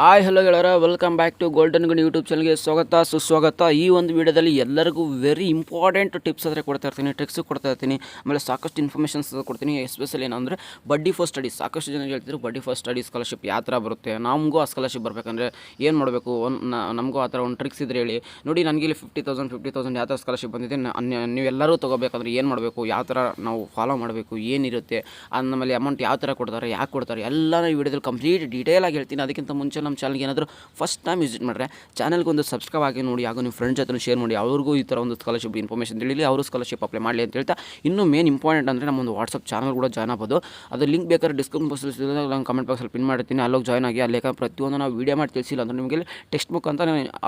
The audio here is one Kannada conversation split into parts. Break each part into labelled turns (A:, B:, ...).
A: ಹಾಯ್ ಹಲೋ ಗೆಳೆಯರ, welcome back to golden gun YouTube ಚಾನಲ್ಗೆ ಸ್ವಾಗತ ಸುಸ್ವಾಗತ. ಈ ಒಂದು ವಿಡಿಯೋದಲ್ಲಿ ಎಲ್ಲರಿಗೂ ವೆರಿ ಇಂಪಾರ್ಟೆಂಟ್ ಟಿಪ್ಸ್ ಆದರೆ ಕೊಡ್ತಾ ಇರ್ತೀನಿ, ಟ್ರಿಕ್ಸು ಕೊಡ್ತಾ ಇರ್ತೀನಿ, ಆಮೇಲೆ ಸಾಕಷ್ಟು ಇನ್ಫಾರ್ಮೇಷನ್ಸ್ ಕೊಡ್ತೀನಿ. ಎಸ್ಪೆಷಲಿ ಏನಂದರೆ ಬಡ್ಡಿ ಫಸ್ಟ್ ಸ್ಟಡೀಸ್. ಸಾಕಷ್ಟು ಜನ ಹೇಳ್ತಿದ್ರು ಬಡ್ಡಿ ಫಸ್ಟ್ ಸ್ಟಡಿ ಸ್ಕಾಲರ್ಶಿಪ್ ಯಾವ ಥರ ಬರುತ್ತೆ, ನಮಗೂ ಆ ಸ್ಕಾಲರ್ಶಿಪ್ ಬರಬೇಕಂದ್ರೆ ಏನು ಮಾಡಬೇಕು, ನಮಗೂ ಆ ಥರ ಒಂದು ಟ್ರಿಕ್ಸ್ ಇದ್ರೆ ಹೇಳಿ. ನೋಡಿ, ನನಗೆ ಇಲ್ಲಿ 50,000 ಯಾವ ಥರ ಸ್ಕಾಲರ್ಶಿಪ್ ಬಂದಿದೆ, ನೀವೆಲ್ಲರೂ ತೊಗೋಬೇಕಂದ್ರೆ ಏನು ಮಾಡಬೇಕು, ಯಾವ ಥರ ನಾವು ಫಾಲೋ ಮಾಡಬೇಕು, ಏನಿರುತ್ತೆ, ಆಮೇಲೆ ಅಮೌಂಟ್ ಯಾವ ಥರ ಕೊಡ್ತಾರೆ, ಯಾಕೆ ಕೊಡ್ತಾರೆ, ಎಲ್ಲ ಈ ವಿಡಿಯೋದಲ್ಲಿ ಕಂಪ್ಲೀಟ್ ಡೀಟೇಲಾಗಿ ಹೇಳ್ತೀನಿ. ಅದಕ್ಕಿಂತ ಮುಂಚೆ ನಮ್ಮ ಚಾನಲ್ಗೆ ಏನಾದರೂ ಫಸ್ಟ್ ಟೈಮ್ ವಿಸಿಟ್ ಮಾಡಿದ್ರೆ ಚಾನಲ್ಗೆ ಒಂದು ಸಬ್ಸ್ಕ್ರೈಬ್ ಆಗಿ ನೋಡಿ, ಹಾಗೂ ನಿಮ್ಮ ಫ್ರೆಂಡ್ಸ್ ಜೊತೆ ಶೇರ್ ಮಾಡಿ, ಅವ್ರಿಗೂ ಈ ಥರ ಒಂದು ಸ್ಕಾಲರ್ಶಿಪ್ ಇನ್ಫಾರ್ಮೇಷನ್ ತಿಳಿಲಿ, ಅವರು ಸ್ಕಾಲರ್ಶಿಪ್ ಅಪ್ಲೈ ಮಾಡಲಿ ಅಂತ ಹೇಳ್ತಾ, ಇನ್ನೂ ಮೇನ್ ಇಂಪಾರ್ಟೆಂಟ್ ಅಂದರೆ ನಮ್ಮೊಂದು ವಾಟ್ಸಪ್ ಚಾನಲ್ ಕೂಡ ಜಾಯ್ನ್ ಆಗ್ಬೋದು. ಅದು ಲಿಂಕ್ ಬೇಕಾದ್ರೆ ಡಿಸ್ಕ್ರಿಪ್ಷನ್ ಬಾಕ್ಸಲ್ಲಿ ನಾನು ಕಮೆಂಟ್ ಬಾಕ್ಸಲ್ಲಿ ಪಿನ್ ಮಾಡಿರ್ತೀನಿ, ಅಲ್ಲೋಗಿ ಜಾಯ್ನ್ ಆಗಿ. ಅಲ್ಲಿ ಪ್ರತಿಯೊಂದು ನಾವು ವೀಡಿಯೋ ಮಾಡಿ ತಿಳಿಸಿಲ್ಲ ಅಂದರೆ ನಿಮಗೆ ಟೆಕ್ಸ್ಟ್ ಬುಕ್ ಅಂತ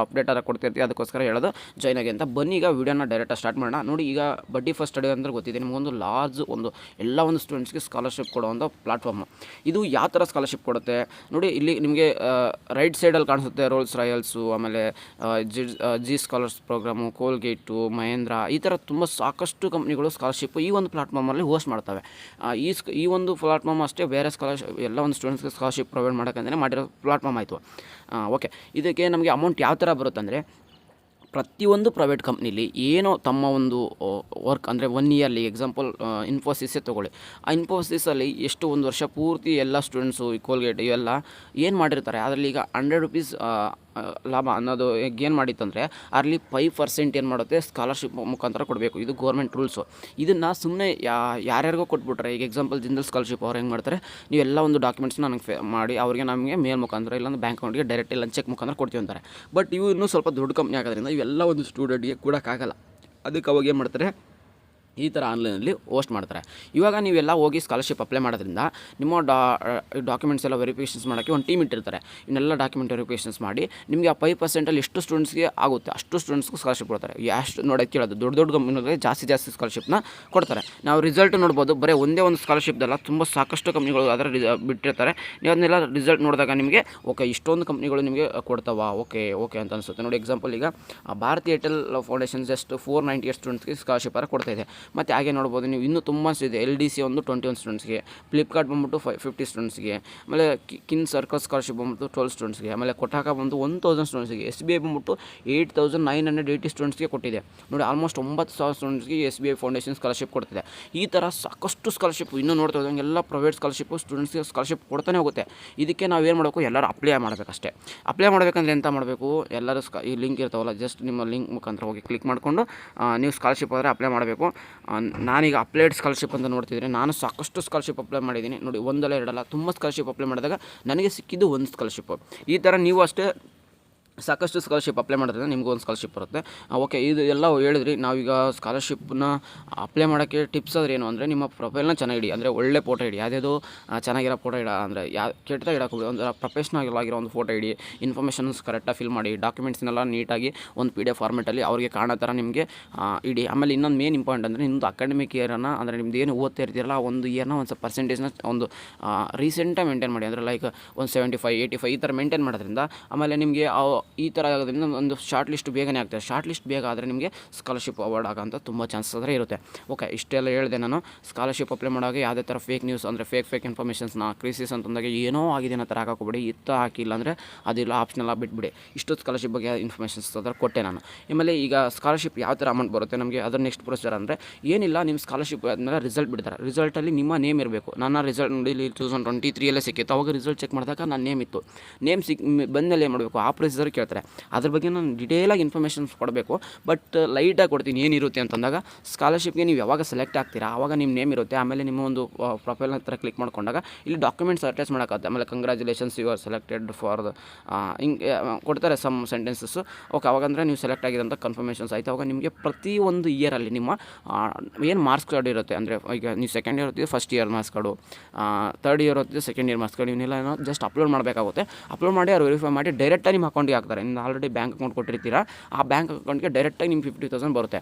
A: ಅಪ್ಡೇಟ್ ಆಗಿ ಕೊಡ್ತಿರ್ತೀವಿ, ಅದಕ್ಕೋಸ್ಕರ ಹೇಳೋದು ಜಾಯ್ನ್ ಆಗಿ ಅಂತ. ಬನ್ನಿ ಈಗ ವೀಡಿಯೋನ ಡೈರೆಕ್ಟಾಗಿ ಸ್ಟಾರ್ಟ್ ಮಾಡೋಣ. ನೋಡಿ, ಈಗ ಬಡ್ಡಿ ಫಸ್ಟ್ ಸ್ಟಡಿ ಅಂದ್ರೆ ಗೊತ್ತಿದೆ ನಿಮಗೊಂದು ಲಾರ್ಜ್ ಎಲ್ಲ ಒಂದು ಸ್ಟೂಡೆಂಟ್ಸ್ಗೆ ಸ್ಕಾಲರ್ಶಿಪ್ ಕೊಡುವಂಥ ಪ್ಲಾಟ್ಫಾರ್ಮ್. ಇದು ಯಾವ ಥರ ಸ್ಕಾಲರ್ಶಿಪ್ ಕೊಡುತ್ತೆ ನೋಡಿ, ಇಲ್ಲಿ ನಿಮಗೆ ರೈಟ್ ಸೈಡಲ್ಲಿ ಕಾಣಿಸುತ್ತೆ ರೋಲ್ಸ್ ರಾಯಲ್ಸು, ಆಮೇಲೆ ಜಿ ಸ್ಕಾಲರ್ಸ್ ಪ್ರೋಗ್ರಾಮು, ಕೋಲ್ಗೇಟು, ಮಹೇಂದ್ರ, ಈ ಥರ ತುಂಬ ಸಾಕಷ್ಟು ಕಂಪ್ನಿಗಳು ಸ್ಕಾಲರ್ಶಿಪ್ ಈ ಒಂದು ಪ್ಲಾಟ್ಫಾರ್ಮಲ್ಲಿ ಹೋಸ್ಟ್ ಮಾಡ್ತವೆ. ಈ ಒಂದು ಪ್ಲಾಟ್ಫಾರ್ಮ್ ಅಷ್ಟೇ, ಬೇರೆ ಸ್ಕಾಲರ್ಶಿಪ್ ಎಲ್ಲ ಒಂದು ಸ್ಟೂಡೆಂಟ್ಸ್ಗೆ ಸ್ಕಾಲರ್ಶಿಪ್ ಪ್ರೊವೈಡ್ ಮಾಡೋಕ್ಕಂತಲೇ ಮಾಡಿರೋ ಪ್ಲಾಟ್ಫಾರ್ಮ್ ಆಯಿತು. ಓಕೆ, ಇದಕ್ಕೆ ನಮಗೆ ಅಮೌಂಟ್ ಯಾವ ಥರ ಬರುತ್ತೆ ಅಂದರೆ, ಪ್ರತಿಯೊಂದು ಪ್ರೈವೇಟ್ ಕಂಪ್ನಿಲಿ ಏನೋ ತಮ್ಮ ಒಂದು ವರ್ಕ್ ಅಂದರೆ 1 ಇಯರ್ಲಿ, ಎಕ್ಸಾಂಪಲ್ ಇನ್ಫೋಸಿಸೇ ತೊಗೊಳ್ಳಿ. ಆ ಇನ್ಫೋಸಿಸಲ್ಲಿ ಎಷ್ಟು ಒಂದು ವರ್ಷ ಪೂರ್ತಿ ಎಲ್ಲ ಸ್ಟೂಡೆಂಟ್ಸು ಕೋಲ್ಗೇಟ್ ಇವೆಲ್ಲ ಏನು ಮಾಡಿರ್ತಾರೆ, ಅದರಲ್ಲಿ ಈಗ 100 ರೂಪೀಸ್ ಲಾಭ ಅನ್ನೋದು ಏನು ಮಾಡಿತ್ತಂದರೆ ಅಲ್ಲಿ 5% ಏನು ಮಾಡುತ್ತೆ, ಸ್ಕಾಲರ್ಶಿಪ್ ಮುಖಾಂತರ ಕೊಡಬೇಕು. ಇದು ಗೌರ್ಮೆಂಟ್ ರೂಲ್ಸು. ಇದನ್ನು ಸುಮ್ಮನೆ ಯಾರ್ಯಾರಿಗೋ ಕೊಟ್ಬಿಟ್ರೆ, ಈಗ ಎಕ್ಸಾಂಪಲ್ ಜಿಂದಲ್ ಸ್ಕಾಲರ್ಶಿಪ್ ಅವ್ರು ಹೆಂಗೆ ಮಾಡ್ತಾರೆ, ನೀವೆಲ್ಲ ಒಂದು ಡಾಕ್ಯುಮೆಂಟ್ಸ್ನ ನನಗೆ ಮಾಡಿ ಅವ್ರಿಗೆ ನಮಗೆ ಮೇಲ್ ಮುಖಾಂತರ ಇಲ್ಲಾಂದ್ರೆ ಬ್ಯಾಂಕ್ ಅಕೌಂಟ್ಗೆ ಡೈರೆಕ್ಟ್ ಇಲ್ಲ ಚೆಕ್ ಮುಖಾಂತರ ಕೊಡ್ತೀವಿ ಅಂತಾರೆ. ಬಟ್ ಇವು ಇನ್ನೂ ಸ್ವಲ್ಪ ದೊಡ್ಡ ಕಂಪ್ನಿ ಆಗೋದ್ರಿಂದ ಇವೆಲ್ಲ ಒಂದು ಸ್ಟೂಡೆಂಟ್ಗೆ ಕೊಡೋಕ್ಕಾಗಲ್ಲ. ಅದಕ್ಕೆ ಅವಾಗ ಏನು ಮಾಡ್ತಾರೆ, ಈ ಥರ ಆನ್ಲೈನಲ್ಲಿ ಹೋಸ್ಟ್ ಮಾಡ್ತಾರೆ. ಇವಾಗ ನೀವೆಲ್ಲ ಹೋಗಿ ಸ್ಕಾಲರ್ಶಿಪ್ ಅಪ್ಲೈ ಮಾಡೋದ್ರಿಂದ ನಿಮ್ಮ ಡಾಕ್ಯುಮೆಂಟ್ಸ್ ಎಲ್ಲ ವೆರಿಫಿಕೇಷನ್ಸ್ ಮಾಡೋಕ್ಕೆ ಒಂದು ಟೀಮ್ ಇಟ್ಟಿರ್ತಾರೆ. ಇವನ್ನೆಲ್ಲ ಡಾಕ್ಯುಮೆಂಟ್ ವೆರಿಫಿಕೇಷನ್ಸ್ ಮಾಡಿ ನಿಮಗೆ ಆ 5%ಅಲ್ಲಿ ಎಷ್ಟು ಸ್ಟೂಡೆಂಟ್ಸ್ಗೆ ಆಗುತ್ತೆ ಅಷ್ಟು ಸ್ಟೂಡೆಂಟ್ಸ್ಗೂ ಸ್ಕಾಲರ್ಶಿಪ್ ಕೊಡ್ತಾರೆ. ಎಷ್ಟು ನೋಡೋಕ್ಕೆ ಕೇಳೋದು, ದೊಡ್ಡ ಕಂಪ್ನಿಗಳಿಗೆ ಜಾಸ್ತಿ ಸ್ಕಾಲರ್ಶಿಪ್ನ ಕೊಡ್ತಾರೆ. ನಾವು ರಿಸಲ್ಟ್ ನೋಡ್ಬೋದು, ಬರೀ ಒಂದೇ ಒಂದು ಸ್ಕಾಲರ್ಶಿಪ್ದಲ್ಲ, ತುಂಬ ಸಾಕಷ್ಟು ಕಂಪ್ನಿಗಳು ಅದರ ಬಿಟ್ಟಿರ್ತಾರೆ. ನೀವು ಅದನ್ನೆಲ್ಲ ರಿಸಲ್ಟ್ ನೋಡಿದಾಗ ನಿಮಗೆ ಓಕೆ, ಇಷ್ಟೊಂದು ಕಂಪ್ನಿಗಳು ನಿಮಗೆ ಕೊಡ್ತಾವ, ಓಕೆ ಅಂತ ಅನಿಸುತ್ತೆ. ನೋಡಿ, ಎಕ್ಸಾಂಪಲ್ ಈಗ ಭಾರತಿ ಏರ್ಟೆಲ್ ಫೌಂಡೇಶನ್ ಜಸ್ಟ್ 498 ಸ್ಟೂಡೆಂಟ್ಸ್ಗೆ ಸ್ಕಾಲರ್ಶಿಪ್ ಕೊಡ್ತಾಯಿದೆ. ಮತ್ತು ಹಾಗೆ ನೋಡ್ಬೋದು ನೀವು, ಇನ್ನೂ ತುಂಬ ಇದೆ. LDC ಒಂದು 21 ಸ್ಟೂಡೆಂಟ್ಸ್ಗೆ, ಫ್ಲಿಪ್ಕಾರ್ಟ್ ಬಂದ್ಬಿಟ್ಟು 50 ಸ್ಟೂಡೆಂಟ್ಸ್ಗೆ, ಆಮೇಲೆ ಕಿನ್ ಸರ್ಕಲ್ ಸ್ಕಾಲರ್ಶಿಪ್ ಬಂದ್ಬಿಟ್ಟು 12 ಸ್ಟೂಡೆಂಟ್ಸ್ಗೆ, ಆಮೇಲೆ ಕೊಟ್ಟಾಕ ಬಂದು 1000 ಸ್ಟೂಡೆಂಟ್ಸ್ಗೆ, SBI ಬಂದ್ಬಿಟ್ಟು 8980 ಸ್ಟೂಡೆಂಟ್ಸ್ಗೆ ಕೊಟ್ಟಿದೆ. ನೋಡಿ, ಆಲ್ಮೋಸ್ಟ್ 9000 ಸ್ಟೂಡೆಂಟ್ಸ್ಗೆ SBI ಫೌಂಡೇಶನ್ ಸ್ಕಾಲರ್ಶಿಪ್ ಕೊಡ್ತಿದೆ. ಈ ಥರ ಸಾಕಷ್ಟು ಸ್ಕಾಲರ್ಶಿಪ್ ಇನ್ನೂ ನೋಡ್ತಾ ಇದ್ದಂಗೆ ಎಲ್ಲ ಪ್ರೈವೇಟ್ ಸ್ಕಾಲರ್ಶಿಪ್ಪು ಸ್ಟೂಡೆಂಟ್ಸ್ಗೆ ಸ್ಕಾಲರ್ಶಿಪ್ ಕೊಡ್ತಾನೆ ಹೋಗುತ್ತೆ. ಇದಕ್ಕೆ ನಾವು ಏನು ಮಾಡಬೇಕು, ಎಲ್ಲರೂ ಅಪ್ಲೈ ಮಾಡಬೇಕಷ್ಟೇ. ಅಪ್ಲೈ ಮಾಡಬೇಕಂದ್ರೆ ಎಂತ ಮಾಡಬೇಕು, ಎಲ್ಲರೂ ಈ ಲಿಂಕ್ ಇರ್ತಾವಲ್ಲ, ಜಸ್ಟ್ ನಿಮ್ಮ ಲಿಂಕ್ ಮುಖಾಂತರ ಹೋಗಿ ಕ್ಲಿಕ್ ಮಾಡಿಕೊಂಡು ನೀವು ಸ್ಕಾಲರ್ಶಿಪ್ ಆದರೆ ಅಪ್ಲೈ ಮಾಡಬೇಕು. ನಾನೀಗ ಅಪ್ಲೈಡ್ ಸ್ಕಾಲರ್ಶಿಪ್ ಅಂತ ನೋಡ್ತಿದ್ರೆ, ನಾನು ಸಾಕಷ್ಟು ಸ್ಕಾಲರ್ಶಿಪ್ ಅಪ್ಲೈ ಮಾಡಿದ್ದೀನಿ. ನೋಡಿ, ಒಂದಲ್ಲ ಎರಡಲ್ಲ, ತುಂಬ ಸ್ಕಾಲರ್ಶಿಪ್ ಅಪ್ಲೈ ಮಾಡಿದಾಗ ನನಗೆ ಸಿಕ್ಕಿದ್ದು ಒಂದು ಸ್ಕಾಲರ್ಶಿಪ್. ಈ ಥರ ನೀವು ಅಷ್ಟೇ ಸಾಕಷ್ಟು ಸ್ಕಾಲರ್ಶಿಪ್ ಅಪ್ಲೈ ಮಾಡೋದ್ರಿಂದ ನಿಮಗೂ ಒಂದು ಸ್ಕಾಲರ್ಶಿಪ್ ಬರುತ್ತೆ. ಓಕೆ, ಇದು ಎಲ್ಲ ಹೇಳಿದ್ರಿ. ನಾವೀಗ ಸ್ಕಾಲರ್ಶಿಪ್ನ ಅಪ್ಲೈ ಮಾಡೋಕ್ಕೆ ಟಿಪ್ಸ್ ಆದರೆ ಏನು ಅಂದರೆ, ನಿಮ್ಮ ಪ್ರೊಫೈಲ್ನ ಚೆನ್ನಾಗಿ ಇಡಿ, ಅಂದರೆ ಒಳ್ಳೆ ಫೋಟೋ ಇಡಿ. ಯಾವುದೇದು ಚೆನ್ನಾಗಿರೋ ಫೋಟೋ ಇಡ ಅಂದರೆ ಕೆಟ್ಟದಾಗ ಇಡೋಕೆ ಒಂದು ಪ್ರೊಫೆಷ್ನಲ್ ಆಗಿರೋ ಒಂದು ಫೋಟೋ ಇಡಿ. ಇನ್ಫಾರ್ಮೇಷನ್ಸ್ ಕರೆಕ್ಟಾಗಿ ಫಿಲ್ ಮಾಡಿ, ಡಾಕ್ಯುಮೆಂಟ್ಸ್ನೆಲ್ಲ ನೀಟಾಗಿ ಒಂದು PDF ಫಾರ್ಮೆಟಲ್ಲಿ ಅವ್ರಿಗೆ ಕಾಣೋ ಥರ ನಿಮಗೆ ಇಡಿ. ಆಮೇಲೆ ಇನ್ನೊಂದು ಮೇನ್ ಇಂಪಾರ್ಟೆಂಟ್ ಅಂದರೆ, ನಿಮ್ಮದು ಅಕಾಡೆಮಿಕ್ ಇಯರನ್ನು, ಅಂದರೆ ನಿಮ್ದು ಏನು ಓದ್ತಾ ಇರ್ತೀರಲ್ಲ ಒಂದು ಇಯರ್ನ ಒಂದು ಸ್ವಲ್ಪ ಪರ್ಸೆಂಟೇಜ್ನ ಒಂದು ರೀಸೆಂಟಾಗಿ ಮೇಂಟೈನ್ ಮಾಡಿ. ಅಂದರೆ ಲೈಕ್ ಒಂದು 75, 85 ಈ ಥರ ಮೇಂಟೈನ್ ಮಾಡೋದ್ರಿಂದ, ಆಮೇಲೆ ನಿಮಗೆ ಈ ಥರ ಆಗೋದ್ರಿಂದ ಒಂದು ಶಾರ್ಟ್ ಲಿಸ್ಟ್ ಬೇಗನೆ ಆಗ್ತದೆ. ಶಾರ್ಟ್ ಲಿಸ್ಟ್ ಬೇಗ ಆದರೆ ನಿಮಗೆ ಸ್ಕಾಲರ್ಶಿಪ್ ಅವಾರ್ಡ್ ಆಗೋಂಥ ತುಂಬ ಚಾನ್ಸಸ್ ಆದರೆ ಇರುತ್ತೆ. ಓಕೆ, ಇಷ್ಟೆಲ್ಲ ಹೇಳಿದೆ ನಾನು. ಸ್ಕಾಲರ್ಶಿಪ್ ಅಪ್ಲೈ ಮಾಡುವಾಗ ಯಾವುದೇ ಥರ ಫೇಕ್ ನ್ಯೂಸ್ ಅಂದರೆ ಫೇಕ್ ಇನ್ಫಾರ್ಮೇಷನ್ಸ್ನ ಕ್ರಿಸಿಸ್ ಅಂತಂದಾಗ ಏನೋ ಆಗಿದೆ ಅನ್ನೋ ಥರ ಹಾಕೋಬೇಡಿ. ಹಾಕಿಲ್ಲ ಅಂದರೆ ಅದಿಲ್ಲ, ಆಪ್ಷನಲ್ಲ ಬಿಟ್ಬಿಡಿ. ಇಷ್ಟು ಸ್ಕಾಲರ್ಶಿಪ್ ಬಗ್ಗೆ ಇನ್ಫಾರ್ಮೇಷನ್ಸ್ ಅದರ ಕೊಟ್ಟೆ ನಾನು. ಆಮೇಲೆ ಈಗ ಸ್ಕಾಲರ್ಶಿಪ್ ಯಾವ ಥರ ಅಮೌಂಟ್ ಬರುತ್ತೆ ನಮಗೆ, ಅದರ ನೆಕ್ಸ್ಟ್ ಪ್ರೊಸೀಜರ್ ಅಂದರೆ ಏನಿಲ್ಲ, ನಿಮ್ಮ ಸ್ಕಾಲರ್ಶಿಪ್ ಆದಮೇಲೆ ರಿಸಲ್ಟ್ ಬಿಡ್ತಾರೆ. ರಿಸಲ್ಟಲ್ಲಿ ನಿಮ್ಮ ನೇಮ್ ಇರಬೇಕು. ನನ್ನ ರಿಸಲ್ಟ್ ನೋಡಿ, 2023 ಸಿಕ್ಕಿತ್ತು. ಅವಾಗ ರಿಸಲ್ಟ್ ಚೆಕ್ ಮಾಡಿದಾಗ ನನ್ನ ನೇಮ್ ಇತ್ತು. ನೇಮ್ ಬಂದಮೇಲೆ ಏನು ಮಾಡಬೇಕು, ಆ ಪ್ರೊಸೀಜರ್ ಕೇಳ್ತಾರೆ. ಅದ್ರ ಬಗ್ಗೆ ನಾನು ಡಿಟೇಲಾಗಿ ಇನ್ಫಾರ್ಮೇಷನ್ಸ್ ಕೊಡಬೇಕು. ಬಟ್ ಲೈಟಾಗಿ ಕೊಡ್ತೀನಿ ಏನಿರುತ್ತೆ ಅಂತಂದಾಗ, ಸ್ಕಾಲರ್ಶಿಪ್ಗೆ ನೀವು ಯಾವಾಗ ಸೆಲೆಕ್ಟ್ ಆಗ್ತೀರಾ ಆವಾಗ ನಿಮ್ಮ ನೇಮ್ ಇರುತ್ತೆ. ಆಮೇಲೆ ನಿಮ್ಮ ಒಂದು ಪ್ರೊಫೈಲ್ ಹತ್ರ ಕ್ಲಿಕ್ ಮಾಡ್ಕೊಂಡಾಗ ಇಲ್ಲಿ ಡಾಕ್ಯುಮೆಂಟ್ಸ್ ಅಟ್ಯಾಚ್ ಮಾಡೋಕ್ಕಾಗುತ್ತೆ. ಆಮೇಲೆ congratulations, you are selected for ಹಿಂಗೆ ಕೊಡ್ತಾರೆ ಸಮ್ ಸೆಂಟೆನ್ಸಸ್ಸು. ಓಕೆ, ಅವಾಗಂದರೆ ನೀವು ಸೆಲೆಕ್ಟ್ ಆಗಿರೋಂಥ ಕನ್ಫರ್ಮೇಷನ್ಸ್ ಆಯಿತು. ಅವಾಗ ನಿಮಗೆ ಪ್ರತಿ ಒಂದು ಇಯರಲ್ಲಿ ನಿಮ್ಮ ಏನು ಮಾರ್ಕ್ಸ್ ಕಾರ್ಡ್ ಇರುತ್ತೆ, ಅಂದರೆ ಈಗ ನೀವು ಸೆಕೆಂಡ್ ಇಯರ್ ಓದ್ತಿದ್ದು first year marks card, third year ಓದ್ತಿದ್ದು ಸೆಕೆಂಡ್ ಇಯರ್ ಮಾರ್ಕ್ಸ್ ಕಾರ್ಡು, ಇವನ್ನೆಲ್ಲ ಜಸ್ಟ್ ಅಪ್ಲೋಡ್ ಮಾಡಬೇಕಾಗುತ್ತೆ. ಅಪ್ಲೋಡ್ ಮಾಡಿ ಅವ್ರು ವೆರಿಫೈ ಮಾಡಿ ಡೈರೆಕ್ಟಾಗಿ ನಿಮ್ಮ ಅಕೌಂಟಿಗೆ ಹಾಕ್ತಾರೆ. ನೀವು ಆಲ್ರೆಡಿ ಬ್ಯಾಂಕ್ ಅಕೌಂಟ್ ಕೊಟ್ಟಿರ್ತೀರಾ, ಆ ಬ್ಯಾಂಕ್ ಅಕೌಂಟ್ಗೆ ಡೈರೆಕ್ಟಾಗಿ ನಿಮ್ಗೆ 50,000 ಬರುತ್ತೆ.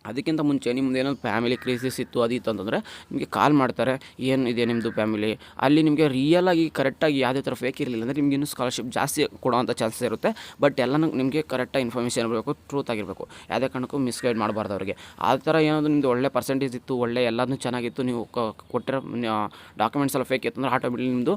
A: ಅದಕ್ಕಿಂತ ಮುಂಚೆ ನಿಮ್ದು ಏನಾದ್ರು ಫ್ಯಾಮಿಲಿ ಕ್ರೈಸಿಸ್ ಇತ್ತು ಅದು ಇತ್ತು ಅಂತಂದರೆ ನಿಮಗೆ ಕಾಲ್ ಮಾಡ್ತಾರೆ, ಏನು ಇದೆ ನಿಮ್ಮದು ಫ್ಯಾಮಿಲಿ, ಅಲ್ಲಿ ನಿಮಗೆ ರಿಯಲಾಗಿ ಕರೆಕ್ಟಾಗಿ ಯಾವುದೇ ಥರ ಫೇಕ್ ಇರಲಿಲ್ಲ ಅಂದರೆ ನಿಮ್ಗೆ ಇನ್ನೂ ಸ್ಕಾಲರ್ಶಿಪ್ ಜಾಸ್ತಿ ಕೊಡೋವಂಥ ಚಾನ್ಸಸ್ ಇರುತ್ತೆ. ಬಟ್ ಎಲ್ಲನೂ ನಿಮಗೆ ಕರೆಕ್ಟಾಗಿ ಇನ್ಫಾರ್ಮೇಷನ್ ಇರಬೇಕು, ಟ್ರೂತ್ ಆಗಿರಬೇಕು, ಯಾವುದೇ ಕಾರಣಕ್ಕೂ ಮಿಸ್ಗೈಡ್ ಮಾಡಬಾರ್ದು ಅವರಿಗೆ. ಆ ಥರ ಏನಾದರೂ ನಿಮ್ಮದು ಒಳ್ಳೆ ಪರ್ಸೆಂಟೇಜ್ ಇತ್ತು, ಒಳ್ಳೆ ಎಲ್ಲದೂ ಚೆನ್ನಾಗಿತ್ತು, ನೀವು ಕೊಟ್ಟಿರೋ ಡಾಕ್ಯುಮೆಂಟ್ಸ್ ಎಲ್ಲ ಫೇಕ್ ಇತ್ತು ಅಂದರೆ ಆಟೋಮೆಟಿಕ್ ನಿಮ್ಮದು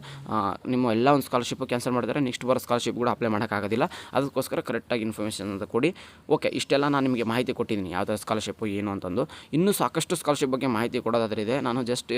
A: ನಿಮ್ಮ ಎಲ್ಲ ಒಂದು ಸ್ಕಾಲರ್ಶಿಪ್ ಕ್ಯಾನ್ಸಲ್ ಮಾಡಿದರೆ ನೆಕ್ಸ್ಟ್ ಬರೋ ಸ್ಕಾಲರ್ಶಿಪ್ ಕೂಡ ಅಪ್ಲೈ ಮಾಡೋಕ್ಕಾಗೋದಿಲ್ಲ. ಅದಕ್ಕೋಸ್ಕರ ಕರೆಕ್ಟಾಗಿ ಇನ್ಫಾರ್ಮೇಷನ್ ಅಂತ ಕೊಡಿ. ಓಕೆ, ಇಷ್ಟೆಲ್ಲ ನಾನು ನಿಮಗೆ ಮಾಹಿತಿ ಕೊಟ್ಟಿದ್ದೀನಿ ಯಾವ ಥರ ಸ್ಕಾಲರ್ಶಿಪ್ ಏನು ಅಂತಂದು. ಇನ್ನೂ ಸಾಕಷ್ಟು ಸ್ಕಾಲರ್ಶಿಪ್ ಬಗ್ಗೆ ಮಾಹಿತಿ ಕೊಡೋದಾದ್ರೆ ಇದೆ. ನಾನು ಜಸ್ಟ್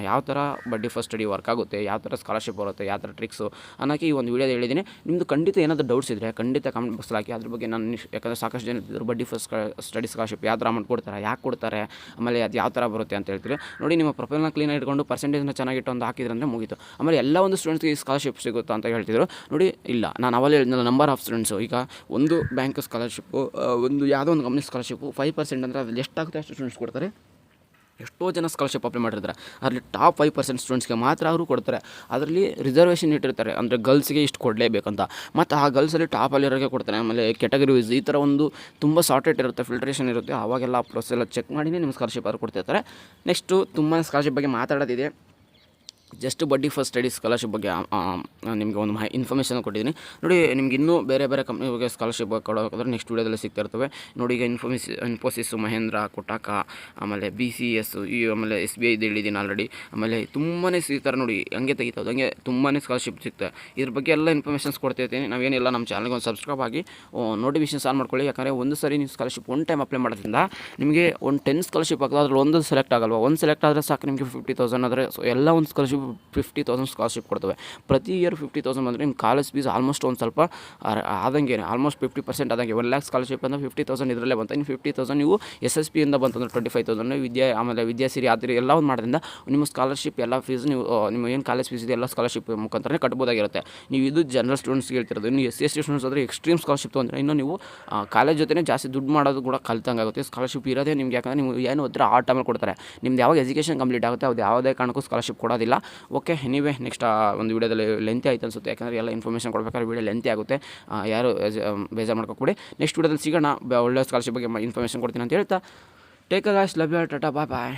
A: ಯಾವ ಥರ ಬಡ್ಡಿ ಫಸ್ಟ್ ಸ್ಟಡಿ ವರ್ಕ್ ಆಗುತ್ತೆ, ಯಾವ ಥರ ಸ್ಕಾಲರ್ಶಿಪ್ ಬರುತ್ತೆ, ಯಾವ ಥರ ಟ್ರಿಕ್ಸು ಅನ್ನೋಕ್ಕೆ ಈ ಒಂದು ವಿಡಿಯೋದಲ್ಲಿ ಹೇಳಿದ್ದೀನಿ. ನಿಮ್ಮದು ಖಂಡಿತ ಏನಾದರೂ ಡೌಟ್ಸ್ ಇದ್ದರೆ ಖಂಡಿತ ಕಮೆಂಟ್ ಬಾಕ್ಸಲ್ಲಿ ಹಾಕಿ. ಅದ್ರ ಬಗ್ಗೆ ನಾನು ಯಾಕಂದರೆ ಸಾಕಷ್ಟು ಜನ ಇದ್ದರು ಬಡ್ಡಿ ಫಸ್ಟ್ ಸ್ಟಡಿ ಸ್ಕಾಲರ್ಶಿಪ್ ಯಾವ ಥರ ಅಮೌಂಟ್ ಕೊಡ್ತಾರೆ, ಯಾಕೆ ಕೊಡ್ತಾರೆ, ಆಮೇಲೆ ಅದು ಯಾವ ಥರ ಬರುತ್ತೆ ಅಂತ ಹೇಳ್ತೀರಿ. ನೋಡಿ, ನಿಮ್ಮ ಪ್ರೊಫೈಲ್ನ ಕ್ಲೀನಾಗಿ ಇಟ್ಕೊಂಡು ಪರ್ಸೆಂಟೇಜ್ನ ಚೆನ್ನಾಗಿಟ್ಟು ಒಂದು ಹಾಕಿದ್ರೆ ಅಂದರೆ ಮುಗೀತು. ಆಮೇಲೆ ಎಲ್ಲ ಒಂದು ಸ್ಟೂಡೆಂಟ್ಸ್ಗೆ ಈ ಸ್ಕಾಲರ್ಶಿಪ್ ಸಿಗುತ್ತಾ ಅಂತ ಹೇಳ್ತಿದ್ರು. ನೋಡಿ, ಇಲ್ಲ, ನಾನು ಅವಲೇ ಹೇಳಿದ್ನಲ್ಲ, ನಂಬರ್ ಆಫ್ ಸ್ಟೂಡೆಂಟ್ಸು. ಈಗ ಒಂದು ಬ್ಯಾಂಕ್ ಸ್ಕಾಲರ್ಶಿಪ್ಪು, ಒಂದು ಯಾವುದೋ ಒಂದು ಕಂಪ್ನಿ ಸ್ಕಾಲರ್ಶಿಪ್ಪು 5% ಅಂದರೆ ಅದ್ರಲ್ಲಿ ಎಷ್ಟಾಗುತ್ತೆ ಅಷ್ಟು ಸ್ಟೂಡೆಂಟ್ಸ್ ಕೊಡ್ತಾರೆ. ಎಷ್ಟೋ ಜನ ಸ್ಕಾಲರ್ಶಿಪ್ ಅಪ್ಲೈ ಮಾಡಿರ್ತಾರೆ, ಅದರಲ್ಲಿ ಟಾಪ್ 5% ಸ್ಟೂಡೆಂಟ್ಸ್ಗೆ ಮಾತ್ರ ಅವರು ಕೊಡ್ತಾರೆ. ಅದರಲ್ಲಿ ರಿಸರ್ವೇಷನ್ ಇಟ್ಟಿರ್ತಾರೆ, ಅಂದರೆ ಗರ್ಲ್ಸ್ಗೆ ಇಷ್ಟು ಕೊಡಲೇಬೇಕಂತ. ಮತ್ತು ಆ ಗರ್ಲ್ಸಲ್ಲಿ ಟಾಪಲ್ಲಿರೋರಿಗೆ ಕೊಡ್ತಾರೆ. ಆಮೇಲೆ ಕೆಟಗರಿ ವೈಸ್ ಈ ಥರ ಒಂದು ತುಂಬ ಸಾರ್ಟೆಡ್ ಇರುತ್ತೆ, ಫಿಲ್ಟ್ರೇಷನ್ ಇರುತ್ತೆ. ಆವಾಗೆಲ್ಲ ಪ್ರೋಸೆಸ್ ಎಲ್ಲ ಚೆಕ್ ಮಾಡಿನೇ ನಿಮ್ಮ ಸ್ಕಾಲರ್ಶಿಪ್ ಅವ್ರು ಕೊಡ್ತಿರ್ತಾರೆ. ನೆಕ್ಸ್ಟು ತುಂಬ ಸ್ಕಾಲರ್ಶಿಪ್ ಬಗ್ಗೆ ಮಾತಾಡೋದಿದೆ. ಜಸ್ಟ್ ಬಡ್ಡಿ ಫಸ್ಟ್ ಸ್ಟಡಿ ಸ್ಕಾಲರ್ಶಿಪ್ ಬಗ್ಗೆ ನಿಮಗೆ ಒಂದು ಇನ್ಫಾರ್ಮೇಷನ್ ಕೊಟ್ಟಿದ್ದೀನಿ. ನೋಡಿ, ನಿಮ್ಗೆ ಇನ್ನೂ ಬೇರೆ ಬೇರೆ ಕಂಪ್ನಿ ಬಗ್ಗೆ ಸ್ಕಾಲರ್ಶಿಪ್ ಕೊಡೋದಾದ್ರೆ ನೆಕ್ಸ್ಟ್ ವೀಡಿಯೋದಲ್ಲಿ ಸಿಗ್ತಾ ಇರ್ತವೆ. ನೋಡಿ, ಈಗ ಇನ್ಫೋಸಿಸ್, ಮಹೇಂದ್ರ, ಕೊಟಾಕ, ಆಮೇಲೆ BCS, ಆಮೇಲೆ SBI ಇದು ಹೇಳಿದ್ದೀನಿ ಆಲ್ರೆಡಿ. ಆಮೇಲೆ ತುಂಬಾ ಸಿಗ್ತಾರೆ. ನೋಡಿ, ಹಂಗೆ ತೆಗಿತದೆ, ಹಂಗೆ ತುಂಬಾ ಸ್ಕಾಲರ್ಶಿಪ್ ಸಿಗ್ತದೆ. ಇದ್ರ ಬಗ್ಗೆ ಎಲ್ಲ ಇನ್ಫಾರ್ಮೇಷನ್ಸ್ ಕೊಡ್ತಿರ್ತೀನಿ. ನಾವೇನಿಲ್ಲ, ನಮ್ಮ ಚಾನಲ್ಗೆ ಒಂದು ಸಬ್ಸ್ಕ್ರೈಬ್ ಆಗಿ ನೋಟಿಫಿಕೇಷನ್ಸ್ ಆನ್ ಮಾಡ್ಕೊಳ್ಳಿ. ಯಾಕಂದರೆ ಒಂದು ಸರಿ ನೀವು ಸ್ಕಾಲರ್ಶಿಪ್ ಒನ್ ಟೈಮ್ ಅಪ್ಲೈ ಮಾಡೋದ್ರಿಂದ ನಿಮಗೆ ಒಂದು 10 ಸ್ಕಾಲರ್ಶಿಪ್ ಆಗ್ತದೆ, ಅದ್ರಲ್ಲಿ ಒಂದು ಸೆಲೆಕ್ಟ್ ಆಗಲ್ವ. ಒಂದು ಸೆಲೆಕ್ಟ್ ಆದರೆ ಸಾಕು ನಿಮಗೆ 50,000 ಆದರೆ ಎಲ್ಲ ಒಂದು ಸ್ಕಾಲರ್ಶಿಪ್ 50,000 ಸ್ಕಾಲರ್ಶಿಪ್ ಕೊಡ್ತವೆ. ಪ್ರತಿ ಇಯರ್ 50,000 ಬಂದರೆ ನಿಮ್ಮ ಕಾಲೇಜ್ ಫೀಸ್ ಆಲ್ಮೋಸ್ಟ್ ಒಂದು ಸ್ವಲ್ಪ ಆದಂಗೆ, ಆಲ್ಮೋಸ್ಟ್ 50% ಆದಂಗೆ. 1 lakh ಸ್ಕಾಲರ್ಶಿಪ್ ಅಂದರೆ 50,000 ಇದರಲ್ಲೇ ಬಂತು. ಇನ್ನು 50,000 ನೀವು SSP ಇಂದ ಬಂತಂದ್ರೆ 25,000 ಆಮೇಲೆ ವಿದ್ಯಾಸಿರಿ ಆ ಥರ ಎಲ್ಲ ಒಂದು ಮಾಡೋದ್ರಿಂದ ನಿಮ್ಮ ಸ್ಕಾಲರ್ಶಿಪ್ ಎಲ್ಲ ಫೀಸ್ ನೀವು ನಿಮ್ಮ ಏನು ಕಾಲೇಜ್ ಫೀಸ್ ಇದೆ ಎಲ್ಲ ಸ್ಕಾಲರ್ಶಿಪ್ ಮುಖಾಂತರ ಕಟ್ಬೋದಾಗಿರುತ್ತೆ. ನೀವು ಇದು ಜನರಲ್ ಸ್ಟೂಡೆಂಟ್ಸ್ಗೆ ಹೇಳ್ತಿರೋದು. ಇನ್ನು SC/ST ಸ್ಟೂಡೆಂಟ್ಸ್ ಆದರೆ ಎಕ್ಸ್ಟ್ರೀಮ್ ಸ್ಕಾಲರ್ಶಿಪ್ ತೊಗೊಂಡ್ರೆ ಇನ್ನೂ ನೀವು ಕಾಲೇಜ್ ಜೊತೆ ಜಾಸ್ತಿ ದುಡ್ಡು ಮಾಡೋದು ಕೂಡ ಕಲ್ತಂಗಾಗುತ್ತೆ. ಸ್ಕಾಲರ್ಶಿಪ್ ಇರೋದೇ ನಿಮ್ಗೆ, ಯಾಕಂದರೆ ನೀವು ಏನು ಓದಿದ್ರೆ ಆ ಟೈಮಲ್ಲಿ ಕೊಡ್ತಾರೆ. ನಿಮ್ದು ಯಾವಾಗ ಎಜುಕೇಷನ್ ಕಂಪ್ಲೀಟ್ ಆಗುತ್ತೆ ಅದು ಯಾವುದೇ ಕಾರಣಕ್ಕೂ ಸ್ಕಾಲರ್ಶಿಪ್ ಕೊಡೋದಿಲ್ಲ. ಓಕೆ, ಎನಿವೇ ನೆಕ್ಸ್ಟ್ ಒಂದು ವೀಡಿಯೋದಲ್ಲಿ ಲೆಂತಿ ಆಯ್ತು ಅನಿಸುತ್ತೆ, ಯಾಕಂದರೆ ಎಲ್ಲ ಇನ್ಫಾರ್ಮೇಷನ್ ಕೊಡಬೇಕಾದ್ರೆ ವೀಡಿಯೋ ಲೆಂತಿ ಆಗುತ್ತೆ. ಯಾರು ಬೇಜಾರು ಮಾಡ್ಕೊಬಿಡಿ. ನೆಕ್ಸ್ಟ್ ವೀಡಿಯೋದಲ್ಲಿ ಸಿಗೋಣ, ಒಳ್ಳೆ ಸ್ಕಾಲರ್ಶಿಪ್ ಬಗ್ಗೆ ಇನ್ಫಾರ್ಮೇಷನ್ ಕೊಡ್ತೀನಿ ಅಂತ ಹೇಳ್ತಾ take a guys, love you, tata, bye bye.